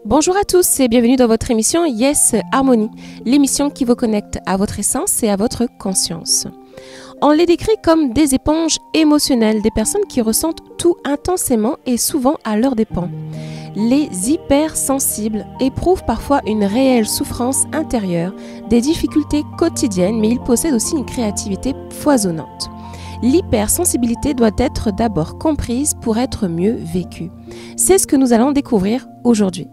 Bonjour à tous et bienvenue dans votre émission Yes Harmony, l'émission qui vous connecte à votre essence et à votre conscience. On les décrit comme des éponges émotionnelles, des personnes qui ressentent tout intensément et souvent à leurs dépens. Les hypersensibles éprouvent parfois une réelle souffrance intérieure, des difficultés quotidiennes, mais ils possèdent aussi une créativité foisonnante. L'hypersensibilité doit être d'abord comprise pour être mieux vécue. C'est ce que nous allons découvrir aujourd'hui.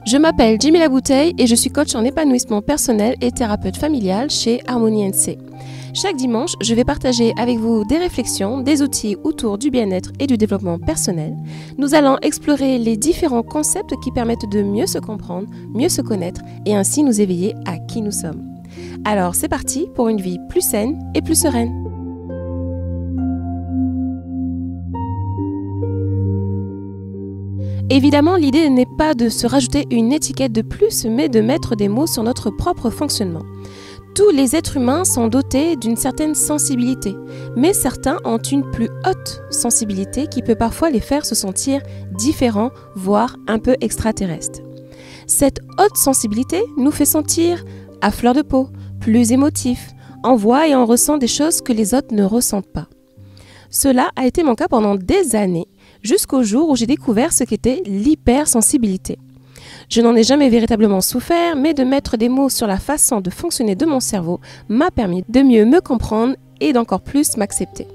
Je m'appelle Jimmy Labouteille et je suis coach en épanouissement personnel et thérapeute familial chez Harmony NC. Chaque dimanche, je vais partager avec vous des réflexions, des outils autour du bien-être et du développement personnel. Nous allons explorer les différents concepts qui permettent de mieux se comprendre, mieux se connaître et ainsi nous éveiller à qui nous sommes. Alors c'est parti pour une vie plus saine et plus sereine. Évidemment, l'idée n'est pas de se rajouter une étiquette de plus, mais de mettre des mots sur notre propre fonctionnement. Tous les êtres humains sont dotés d'une certaine sensibilité, mais certains ont une plus haute sensibilité qui peut parfois les faire se sentir différents, voire un peu extraterrestres. Cette haute sensibilité nous fait sentir à fleur de peau, plus émotifs, on voit et on ressent des choses que les autres ne ressentent pas. Cela a été mon cas pendant des années, jusqu'au jour où j'ai découvert ce qu'était l'hypersensibilité. Je n'en ai jamais véritablement souffert, mais de mettre des mots sur la façon de fonctionner de mon cerveau m'a permis de mieux me comprendre et d'encore plus m'accepter.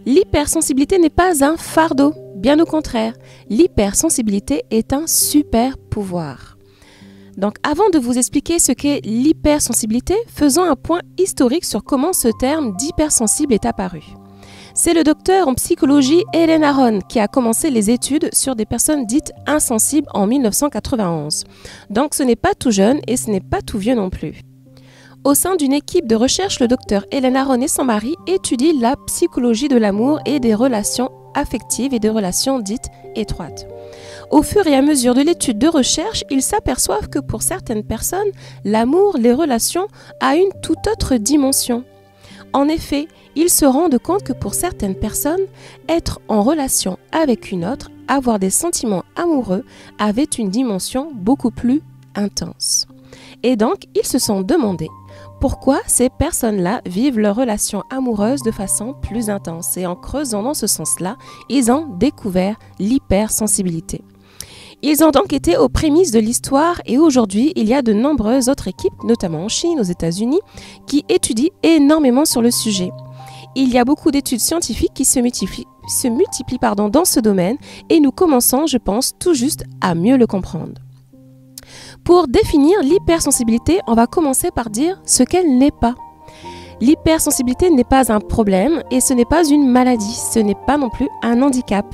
L'hypersensibilité n'est pas un fardeau, bien au contraire. L'hypersensibilité est un super pouvoir. Donc avant de vous expliquer ce qu'est l'hypersensibilité, faisons un point historique sur comment ce terme d'hypersensible est apparu. C'est le docteur en psychologie Helen Aron qui a commencé les études sur des personnes dites insensibles en 1991. Donc ce n'est pas tout jeune et ce n'est pas tout vieux non plus. Au sein d'une équipe de recherche, le docteur Helen Aron et son mari étudient la psychologie de l'amour et des relations affectives et des relations dites étroites. Au fur et à mesure de l'étude de recherche, ils s'aperçoivent que pour certaines personnes, l'amour, les relations, a une toute autre dimension. En effet, ils se rendent compte que pour certaines personnes, être en relation avec une autre, avoir des sentiments amoureux, avait une dimension beaucoup plus intense. Et donc, ils se sont demandé pourquoi ces personnes-là vivent leur relation amoureuse de façon plus intense. Et en creusant dans ce sens-là, ils ont découvert l'hypersensibilité. Ils ont donc été aux prémices de l'histoire et aujourd'hui, il y a de nombreuses autres équipes, notamment en Chine, aux États-Unis, qui étudient énormément sur le sujet. Il y a beaucoup d'études scientifiques qui se multiplient dans ce domaine et nous commençons, je pense, tout juste à mieux le comprendre. Pour définir l'hypersensibilité, on va commencer par dire ce qu'elle n'est pas. L'hypersensibilité n'est pas un problème et ce n'est pas une maladie, ce n'est pas non plus un handicap.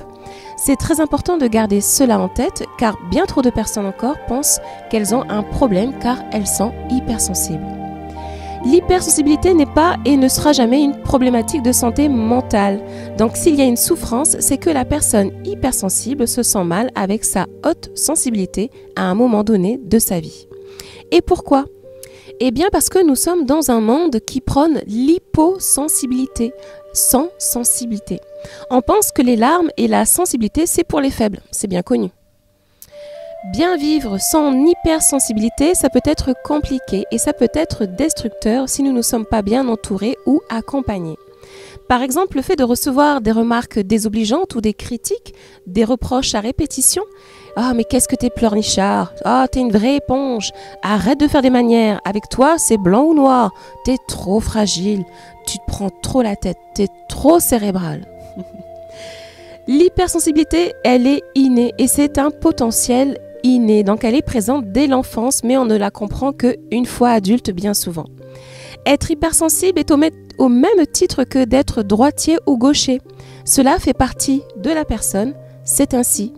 C'est très important de garder cela en tête car bien trop de personnes encore pensent qu'elles ont un problème car elles sont hypersensibles. L'hypersensibilité n'est pas et ne sera jamais une problématique de santé mentale. Donc s'il y a une souffrance, c'est que la personne hypersensible se sent mal avec sa haute sensibilité à un moment donné de sa vie. Et pourquoi ? Eh bien parce que nous sommes dans un monde qui prône l'hyposensibilité, sans sensibilité. On pense que les larmes et la sensibilité, c'est pour les faibles, c'est bien connu. Bien vivre sans hypersensibilité, ça peut être compliqué et ça peut être destructeur si nous ne sommes pas bien entourés ou accompagnés. Par exemple, le fait de recevoir des remarques désobligeantes ou des critiques, des reproches à répétition. « Ah, mais qu'est-ce que t'es pleurnichard ? Ah, t'es une vraie éponge. Arrête de faire des manières. Avec toi, c'est blanc ou noir. T'es trop fragile. Tu te prends trop la tête. T'es trop cérébral. » L'hypersensibilité, elle est innée et c'est un potentiel inné. Donc, elle est présente dès l'enfance, mais on ne la comprend qu'une fois adulte bien souvent. Être hypersensible est au même titre que d'être droitier ou gaucher. Cela fait partie de la personne, c'est ainsi.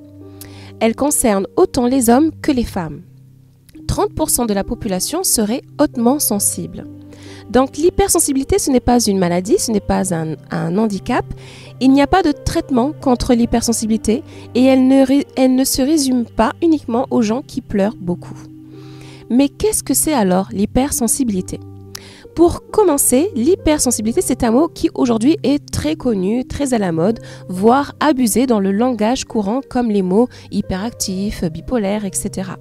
Elle concerne autant les hommes que les femmes. 30% de la population serait hautement sensible. Donc l'hypersensibilité, ce n'est pas une maladie, ce n'est pas un handicap. Il n'y a pas de traitement contre l'hypersensibilité et elle ne se résume pas uniquement aux gens qui pleurent beaucoup. Mais qu'est-ce que c'est alors l'hypersensibilité ? Pour commencer, l'hypersensibilité, c'est un mot qui aujourd'hui est très connu, très à la mode, voire abusé dans le langage courant comme les mots hyperactif, bipolaire, etc.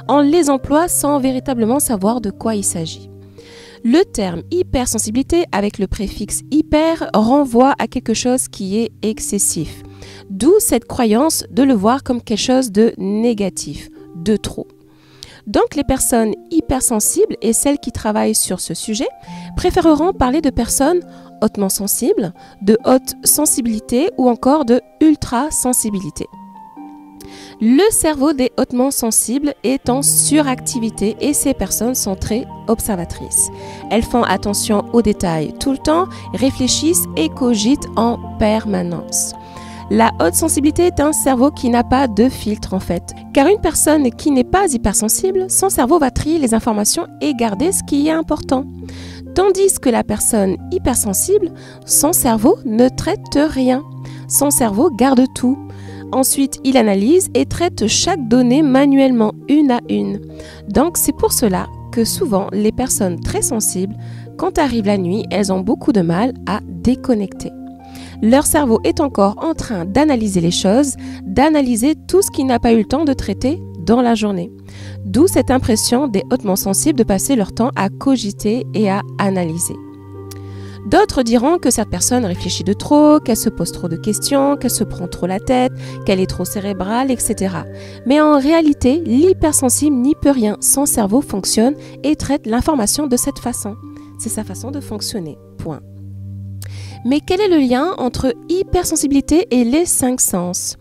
On les emploie sans véritablement savoir de quoi il s'agit. Le terme hypersensibilité avec le préfixe hyper renvoie à quelque chose qui est excessif. D'où cette croyance de le voir comme quelque chose de négatif, de trop. Donc les personnes hypersensibles et celles qui travaillent sur ce sujet préféreront parler de personnes hautement sensibles, de haute sensibilité ou encore de ultra-sensibilité. Le cerveau des hautement sensibles est en suractivité et ces personnes sont très observatrices. Elles font attention aux détails tout le temps, réfléchissent et cogitent en permanence. La haute sensibilité est un cerveau qui n'a pas de filtre en fait. Car une personne qui n'est pas hypersensible, son cerveau va trier les informations et garder ce qui est important. Tandis que la personne hypersensible, son cerveau ne traite rien. Son cerveau garde tout. Ensuite, il analyse et traite chaque donnée manuellement, une à une. Donc c'est pour cela que souvent les personnes très sensibles, quand arrive la nuit, elles ont beaucoup de mal à déconnecter. Leur cerveau est encore en train d'analyser les choses, d'analyser tout ce qu'il n'a pas eu le temps de traiter dans la journée. D'où cette impression des hautement sensibles de passer leur temps à cogiter et à analyser. D'autres diront que cette personne réfléchit de trop, qu'elle se pose trop de questions, qu'elle se prend trop la tête, qu'elle est trop cérébrale, etc. Mais en réalité, l'hypersensible n'y peut rien. Son cerveau fonctionne et traite l'information de cette façon. C'est sa façon de fonctionner. Point. Mais quel est le lien entre hypersensibilité et les 5 sens?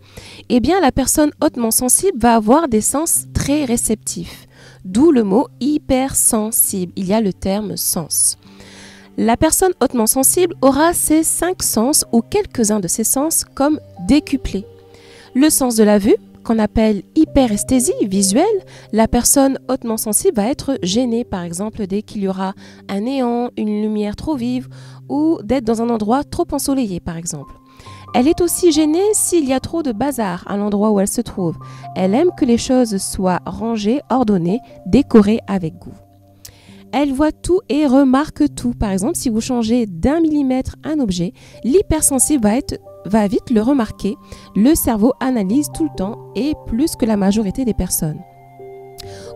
Eh bien, la personne hautement sensible va avoir des sens très réceptifs, d'où le mot hypersensible. Il y a le terme sens. La personne hautement sensible aura ses 5 sens ou quelques-uns de ses sens comme décuplés. Le sens de la vue, qu'on appelle hyperesthésie visuelle, la personne hautement sensible va être gênée, par exemple, dès qu'il y aura un néant, une lumière trop vive ou d'être dans un endroit trop ensoleillé, par exemple. Elle est aussi gênée s'il y a trop de bazar à l'endroit où elle se trouve. Elle aime que les choses soient rangées, ordonnées, décorées avec goût. Elle voit tout et remarque tout. Par exemple, si vous changez d'1 millimètre un objet, l'hypersensible va vite le remarquer. Le cerveau analyse tout le temps et plus que la majorité des personnes.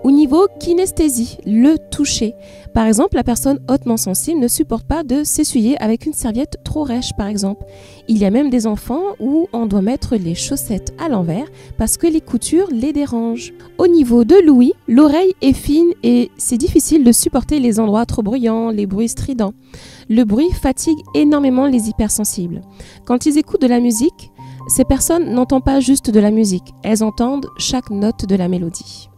Au niveau kinesthésie, le toucher. Par exemple, la personne hautement sensible ne supporte pas de s'essuyer avec une serviette trop rêche, par exemple. Il y a même des enfants où on doit mettre les chaussettes à l'envers parce que les coutures les dérangent. Au niveau de l'ouïe, l'oreille est fine et c'est difficile de supporter les endroits trop bruyants, les bruits stridents. Le bruit fatigue énormément les hypersensibles. Quand ils écoutent de la musique, ces personnes n'entendent pas juste de la musique, elles entendent chaque note de la mélodie.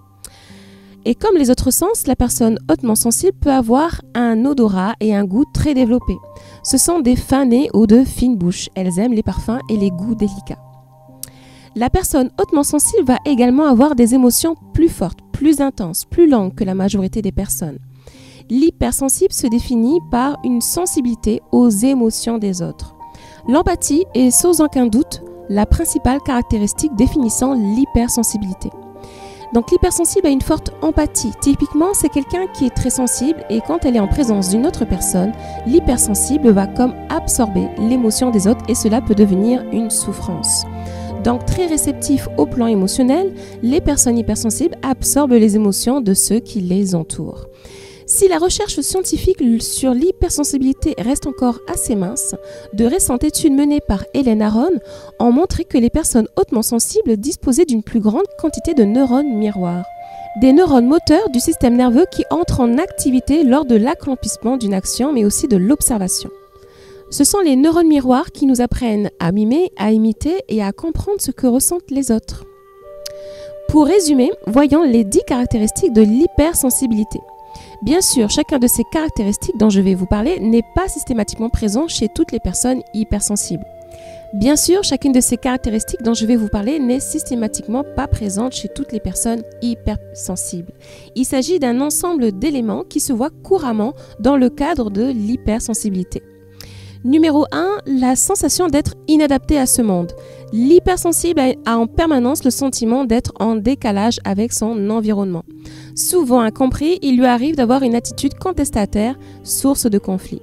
Et comme les autres sens, la personne hautement sensible peut avoir un odorat et un goût très développés. Ce sont des fins nez ou de fines bouches. Elles aiment les parfums et les goûts délicats. La personne hautement sensible va également avoir des émotions plus fortes, plus intenses, plus longues que la majorité des personnes. L'hypersensible se définit par une sensibilité aux émotions des autres. L'empathie est sans aucun doute la principale caractéristique définissant l'hypersensibilité. Donc l'hypersensible a une forte empathie. Typiquement, c'est quelqu'un qui est très sensible et quand elle est en présence d'une autre personne, l'hypersensible va comme absorber l'émotion des autres et cela peut devenir une souffrance. Donc très réceptifs au plan émotionnel, les personnes hypersensibles absorbent les émotions de ceux qui les entourent. Si la recherche scientifique sur l'hypersensibilité reste encore assez mince, de récentes études menées par Hélène Aron ont montré que les personnes hautement sensibles disposaient d'une plus grande quantité de neurones miroirs. Des neurones moteurs du système nerveux qui entrent en activité lors de l'accomplissement d'une action mais aussi de l'observation. Ce sont les neurones miroirs qui nous apprennent à mimer, à imiter et à comprendre ce que ressentent les autres. Pour résumer, voyons les 10 caractéristiques de l'hypersensibilité. Bien sûr, chacun de ces caractéristiques dont je vais vous parler n'est pas systématiquement présent chez toutes les personnes hypersensibles. Bien sûr, chacune de ces caractéristiques dont je vais vous parler n'est systématiquement pas présente chez toutes les personnes hypersensibles. Il s'agit d'un ensemble d'éléments qui se voient couramment dans le cadre de l'hypersensibilité. Numéro 1, la sensation d'être inadapté à ce monde. L'hypersensible a en permanence le sentiment d'être en décalage avec son environnement. Souvent incompris, il lui arrive d'avoir une attitude contestataire, source de conflit.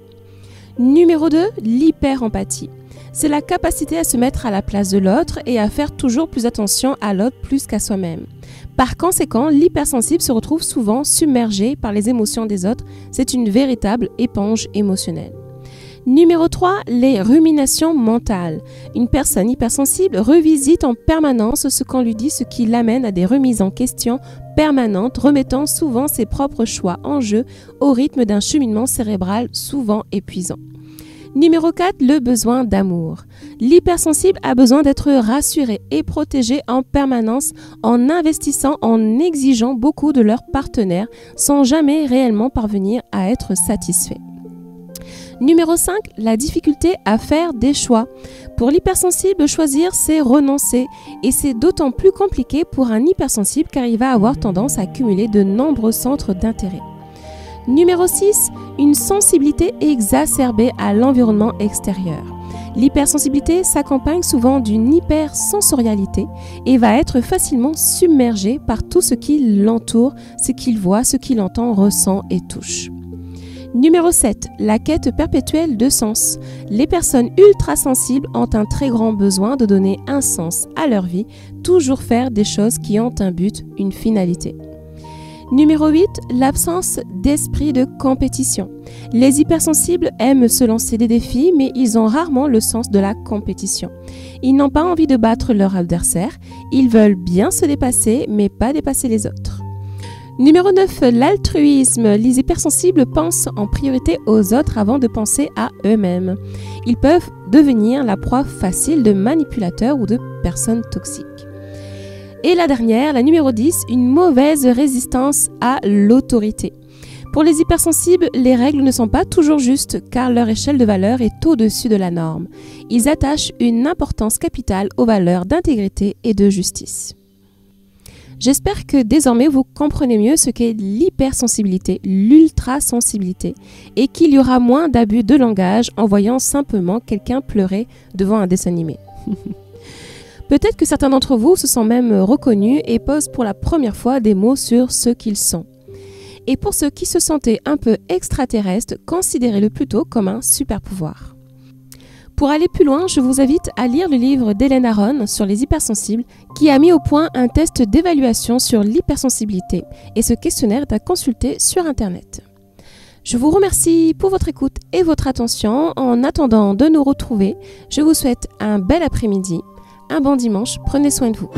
Numéro 2, l'hyperempathie. C'est la capacité à se mettre à la place de l'autre et à faire toujours plus attention à l'autre plus qu'à soi-même. Par conséquent, l'hypersensible se retrouve souvent submergé par les émotions des autres. C'est une véritable éponge émotionnelle. Numéro 3, les ruminations mentales. Une personne hypersensible revisite en permanence ce qu'on lui dit, ce qui l'amène à des remises en question permanentes, remettant souvent ses propres choix en jeu au rythme d'un cheminement cérébral souvent épuisant. Numéro 4, le besoin d'amour. L'hypersensible a besoin d'être rassuré et protégé en permanence en investissant, en exigeant beaucoup de leur partenaire sans jamais réellement parvenir à être satisfait. Numéro 5, la difficulté à faire des choix. Pour l'hypersensible, choisir, c'est renoncer. Et c'est d'autant plus compliqué pour un hypersensible car il va avoir tendance à cumuler de nombreux centres d'intérêt. Numéro 6, une sensibilité exacerbée à l'environnement extérieur. L'hypersensibilité s'accompagne souvent d'une hypersensorialité et va être facilement submergé par tout ce qui l'entoure, ce qu'il voit, ce qu'il entend, ressent et touche. Numéro 7, la quête perpétuelle de sens. Les personnes ultra-sensibles ont un très grand besoin de donner un sens à leur vie, toujours faire des choses qui ont un but, une finalité. Numéro 8, l'absence d'esprit de compétition. Les hypersensibles aiment se lancer des défis, mais ils ont rarement le sens de la compétition. Ils n'ont pas envie de battre leur adversaire, ils veulent bien se dépasser, mais pas dépasser les autres. Numéro 9, l'altruisme. Les hypersensibles pensent en priorité aux autres avant de penser à eux-mêmes. Ils peuvent devenir la proie facile de manipulateurs ou de personnes toxiques. Et la dernière, la numéro 10, une mauvaise résistance à l'autorité. Pour les hypersensibles, les règles ne sont pas toujours justes car leur échelle de valeur est au-dessus de la norme. Ils attachent une importance capitale aux valeurs d'intégrité et de justice. J'espère que désormais vous comprenez mieux ce qu'est l'hypersensibilité, l'ultrasensibilité et qu'il y aura moins d'abus de langage en voyant simplement quelqu'un pleurer devant un dessin animé. Peut-être que certains d'entre vous se sont même reconnus et posent pour la première fois des mots sur ce qu'ils sont. Et pour ceux qui se sentaient un peu extraterrestres, considérez-le plutôt comme un super pouvoir. Pour aller plus loin, je vous invite à lire le livre d'Hélène Aron sur les hypersensibles qui a mis au point un test d'évaluation sur l'hypersensibilité et ce questionnaire est à consulter sur Internet. Je vous remercie pour votre écoute et votre attention. En attendant de nous retrouver, je vous souhaite un bel après-midi, un bon dimanche, prenez soin de vous.